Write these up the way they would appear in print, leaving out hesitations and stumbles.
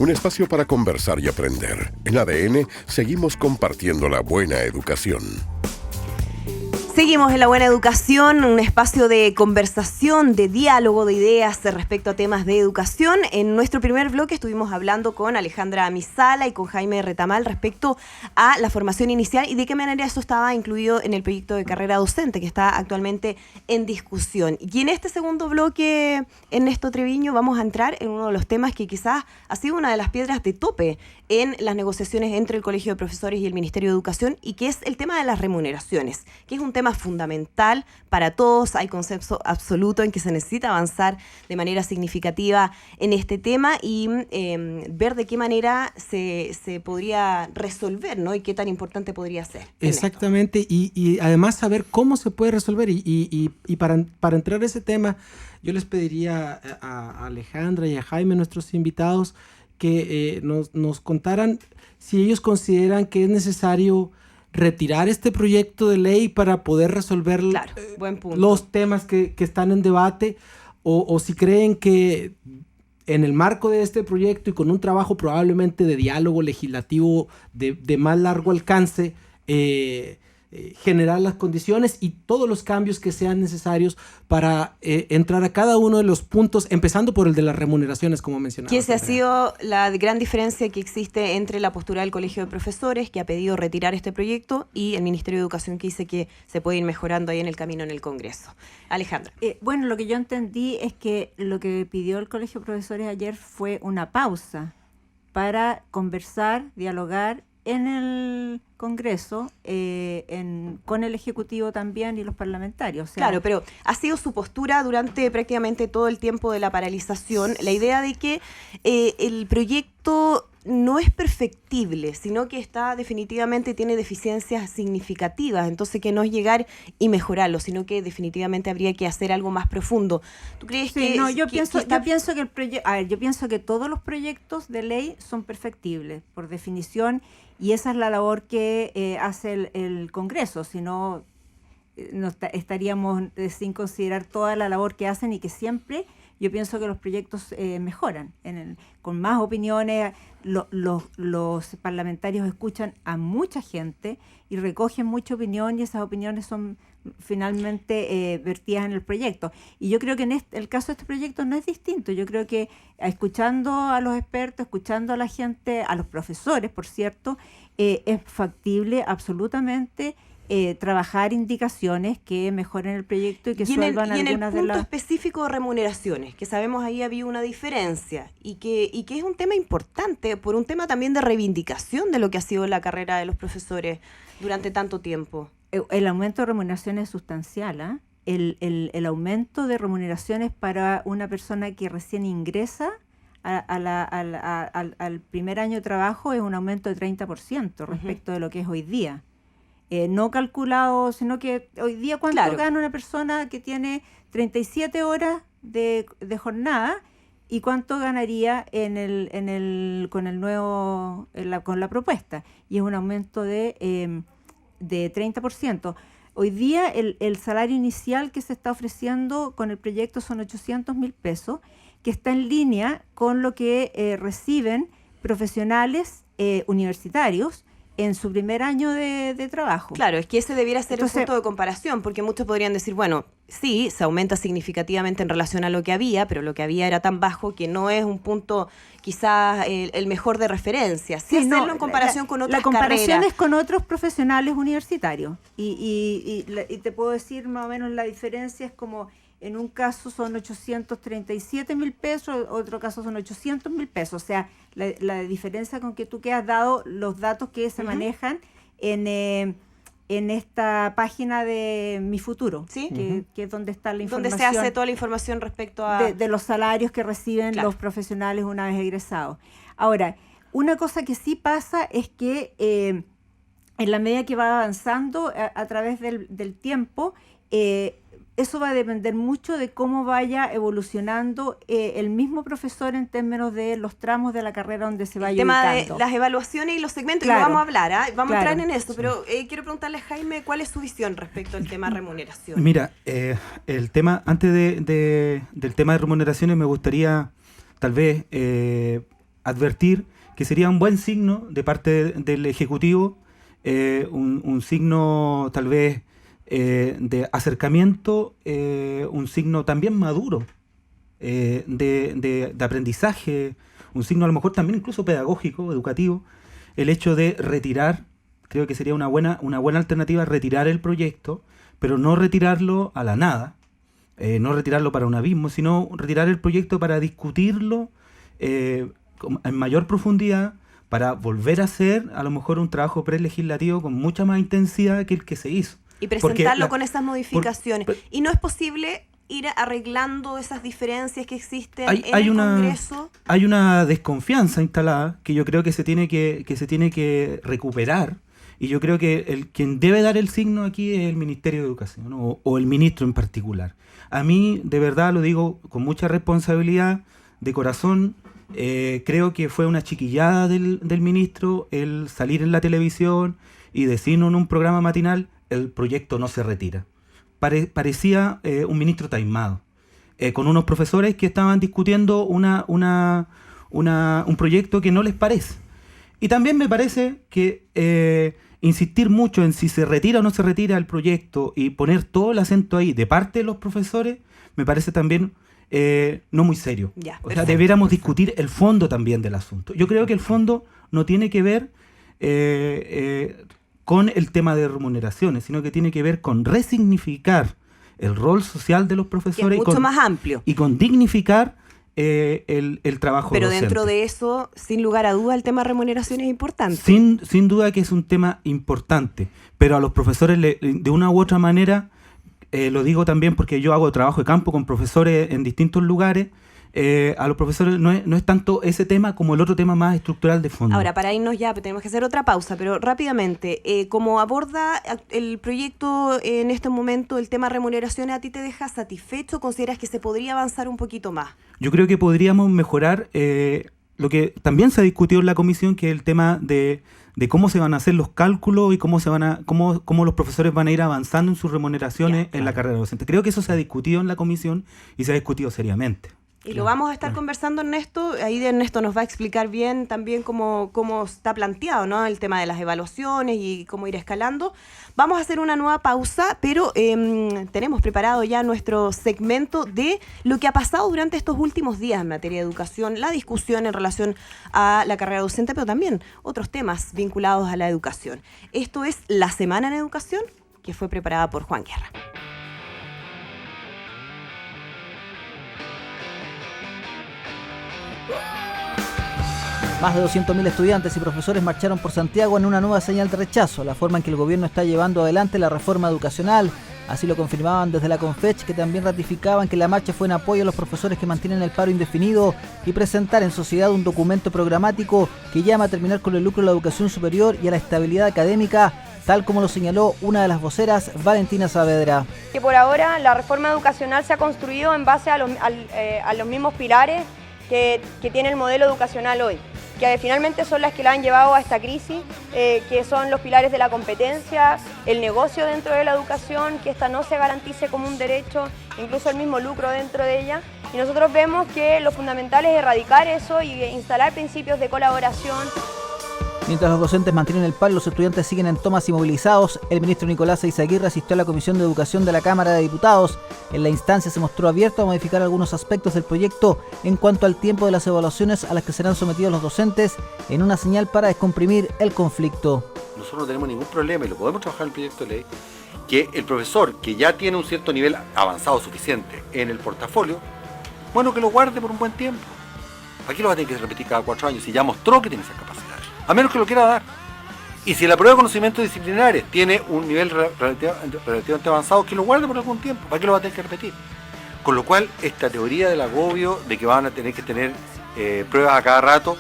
un espacio para conversar y aprender. En ADN seguimos compartiendo la buena educación. Seguimos en La Buena Educación, un espacio de conversación, de diálogo de ideas respecto a temas de educación. En nuestro primer bloque estuvimos hablando con Alejandra Misala y con Jaime Retamal respecto a la formación inicial y de qué manera eso estaba incluido en el proyecto de carrera docente que está actualmente en discusión. Y en este segundo bloque, Ernesto Treviño, vamos a entrar en uno de los temas que quizás ha sido una de las piedras de tope en las negociaciones entre el Colegio de Profesores y el Ministerio de Educación, y que es el tema de las remuneraciones, que es un tema fundamental para todos. Hay consenso absoluto en que se necesita avanzar de manera significativa en este tema y ver de qué manera se podría resolver, ¿no? Y qué tan importante podría ser. Exactamente, y además saber cómo se puede resolver. Y para entrar a ese tema, yo les pediría a Alejandra y a Jaime, nuestros invitados, que nos contaran si ellos consideran que es necesario retirar este proyecto de ley para poder resolver buen punto. Los temas que están en debate, o si creen que en el marco de este proyecto y con un trabajo probablemente de diálogo legislativo de más largo alcance, generar las condiciones y todos los cambios que sean necesarios para entrar a cada uno de los puntos, empezando por el de las remuneraciones, como mencionaba. Que esa ha sido la gran diferencia que existe entre la postura del Colegio de Profesores, que ha pedido retirar este proyecto, y el Ministerio de Educación, que dice que se puede ir mejorando ahí en el camino en el Congreso. Alejandra. Bueno, lo que yo entendí es que lo que pidió el Colegio de Profesores ayer fue una pausa para conversar, dialogar en el Congreso, con el Ejecutivo también y los parlamentarios. O sea, claro, pero ha sido su postura durante prácticamente todo el tiempo de la paralización, la idea de que el proyecto no es perfectible, sino que definitivamente tiene deficiencias significativas, entonces que no es llegar y mejorarlo, sino que definitivamente habría que hacer algo más profundo. ¿Tú crees que...? No, yo pienso que el proyecto, yo pienso que todos los proyectos de ley son perfectibles, por definición, y esa es la labor que hace el Congreso, si no, estaríamos sin considerar toda la labor que hacen, y que siempre yo pienso que los proyectos mejoran, con más opiniones. Los parlamentarios escuchan a mucha gente y recogen mucha opinión, y esas opiniones son finalmente vertidas en el proyecto. Y yo creo que en el caso de este proyecto no es distinto. Yo creo que escuchando a los expertos, escuchando a la gente, a los profesores, por cierto, es factible absolutamente trabajar indicaciones que mejoren el proyecto y que suelvan algunas de las... Y en el punto específico de remuneraciones, que sabemos ahí había una diferencia y que es un tema importante, por un tema también de reivindicación de lo que ha sido la carrera de los profesores durante tanto tiempo. El aumento de remuneraciones es sustancial, ¿eh? El aumento de remuneraciones para una persona que recién ingresa al primer año de trabajo es un aumento de 30% respecto de lo que es hoy día. No calculado, sino que hoy día cuánto gana una persona que tiene 37 horas de jornada, y cuánto ganaría con la propuesta, y es un aumento de 30%. Hoy día el salario inicial que se está ofreciendo con el proyecto son 800.000 pesos, que está en línea con lo que reciben profesionales universitarios en su primer año de trabajo. Claro, es que ese debiera ser el punto de comparación, porque muchos podrían decir, bueno, sí, se aumenta significativamente en relación a lo que había, pero lo que había era tan bajo que no es un punto quizás el mejor de referencia. Sí, hacerlo en comparación con otras carreras. La comparación es con otros profesionales universitarios. Y te puedo decir más o menos la diferencia es como... En un caso son 837.000 pesos, otro caso son 800.000 pesos. O sea, la diferencia con que tú que has dado los datos que se manejan en esta página de Mi Futuro, ¿sí? que es donde está la información. Donde se hace toda la información respecto a... De los salarios que reciben los profesionales una vez egresados. Ahora, una cosa que sí pasa es que en la medida que va avanzando a través del tiempo, eso va a depender mucho de cómo vaya evolucionando el mismo profesor en términos de los tramos de la carrera donde se vaya ubicando. El tema de las evaluaciones y los segmentos, que vamos a hablar, vamos a entrar en eso, pero quiero preguntarle a Jaime cuál es su visión respecto al tema remuneración. Mira, el tema, antes del tema de remuneraciones, me gustaría tal vez advertir que sería un buen signo de parte del Ejecutivo, un signo tal vez de acercamiento, un signo también maduro de aprendizaje, un signo a lo mejor también incluso pedagógico, educativo, el hecho de retirar. Creo que sería una buena alternativa retirar el proyecto, pero no retirarlo a la nada, no retirarlo para un abismo, sino retirar el proyecto para discutirlo en mayor profundidad, para volver a hacer a lo mejor un trabajo prelegislativo con mucha más intensidad que el que se hizo. Y presentarlo con esas modificaciones. ¿Y no es posible ir arreglando esas diferencias que existen en el Congreso? Hay una desconfianza instalada que yo creo que se tiene que recuperar. Y yo creo que quien debe dar el signo aquí es el Ministerio de Educación, ¿no? o el ministro en particular. A mí, de verdad, lo digo con mucha responsabilidad, de corazón, creo que fue una chiquillada del ministro el salir en la televisión y decirnos en un programa matinal, el proyecto no se retira. Parecía un ministro taimado, con unos profesores que estaban discutiendo un proyecto que no les parece. Y también me parece que insistir mucho en si se retira o no se retira el proyecto y poner todo el acento ahí de parte de los profesores, me parece también no muy serio. O sea, debiéramos discutir el fondo también del asunto. Yo creo que el fondo no tiene que ver con el tema de remuneraciones, sino que tiene que ver con resignificar el rol social de los profesores. Que es mucho más amplio. Y con dignificar el trabajo Pero docente. dentro de eso, sin lugar a duda, el tema de remuneración es importante. Sin duda que es un tema importante, pero a los profesores de una u otra manera, lo digo también porque yo hago trabajo de campo con profesores en distintos lugares, a los profesores no es tanto ese tema como el otro tema más estructural de fondo. Ahora, para irnos ya, tenemos que hacer otra pausa, pero rápidamente, ¿cómo aborda el proyecto en este momento el tema remuneraciones? ¿A ti te deja satisfecho? ¿Consideras que se podría avanzar un poquito más? Yo creo que podríamos mejorar lo que también se discutió en la comisión, que es el tema de cómo se van a hacer los cálculos y cómo los profesores van a ir avanzando en sus remuneraciones en la carrera docente. Creo que eso se ha discutido en la comisión y se ha discutido seriamente. Y lo vamos a estar conversando, Ernesto. Ahí Ernesto nos va a explicar bien también cómo está planteado, ¿no? El tema de las evaluaciones y cómo ir escalando. Vamos a hacer una nueva pausa, pero tenemos preparado ya nuestro segmento de lo que ha pasado durante estos últimos días en materia de educación, la discusión en relación a la carrera docente, pero también otros temas vinculados a la educación. Esto es La Semana en Educación, que fue preparada por Juan Guerra. Más de 200.000 estudiantes y profesores marcharon por Santiago en una nueva señal de rechazo a la forma en que el gobierno está llevando adelante la reforma educacional. Así lo confirmaban desde la Confech, que también ratificaban que la marcha fue en apoyo a los profesores que mantienen el paro indefinido y presentar en sociedad un documento programático que llama a terminar con el lucro de la educación superior y a la estabilidad académica, tal como lo señaló una de las voceras, Valentina Saavedra. Que por ahora la reforma educacional se ha construido en base a los mismos pilares que tiene el modelo educacional hoy, que finalmente son las que la han llevado a esta crisis, que son los pilares de la competencia, el negocio dentro de la educación, que esta no se garantice como un derecho, incluso el mismo lucro dentro de ella. Y nosotros vemos que lo fundamental es erradicar eso y instalar principios de colaboración. Mientras los docentes mantienen el paro, los estudiantes siguen en tomas y movilizados. El ministro Nicolás Eizaguirre asistió a la Comisión de Educación de la Cámara de Diputados. En la instancia se mostró abierto a modificar algunos aspectos del proyecto en cuanto al tiempo de las evaluaciones a las que serán sometidos los docentes, en una señal para descomprimir el conflicto. Nosotros no tenemos ningún problema y lo podemos trabajar en el proyecto de ley, que el profesor que ya tiene un cierto nivel avanzado suficiente en el portafolio, bueno, que lo guarde por un buen tiempo. Aquí lo va a tener que repetir cada 4 años y ya mostró que tiene esa capacidad. A menos que lo quiera dar. Y si la prueba de conocimientos disciplinares tiene un nivel relativamente avanzado, que lo guarde por algún tiempo. ¿Para qué lo va a tener que repetir? Con lo cual, esta teoría del agobio de que van a tener que tener pruebas a cada rato,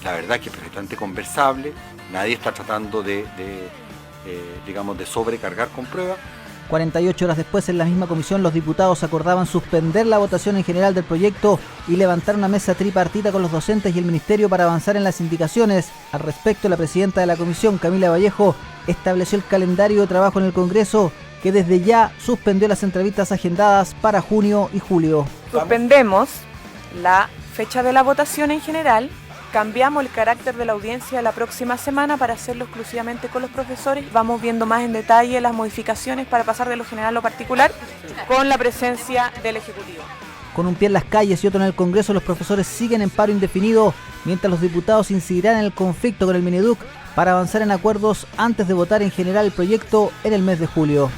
la verdad es que es perfectamente conversable. Nadie está tratando de sobrecargar con pruebas. 48 horas después, en la misma comisión, los diputados acordaban suspender la votación en general del proyecto y levantar una mesa tripartita con los docentes y el ministerio para avanzar en las indicaciones. Al respecto, la presidenta de la comisión, Camila Vallejo, estableció el calendario de trabajo en el Congreso, que desde ya suspendió las entrevistas agendadas para junio y julio. Suspendemos la fecha de la votación en general cambiamos el carácter de la audiencia la próxima semana para hacerlo exclusivamente con los profesores. Vamos viendo más en detalle las modificaciones para pasar de lo general a lo particular con la presencia del Ejecutivo. Con un pie en las calles y otro en el Congreso, los profesores siguen en paro indefinido, mientras los diputados incidirán en el conflicto con el Mineduc para avanzar en acuerdos antes de votar en general el proyecto en el mes de julio.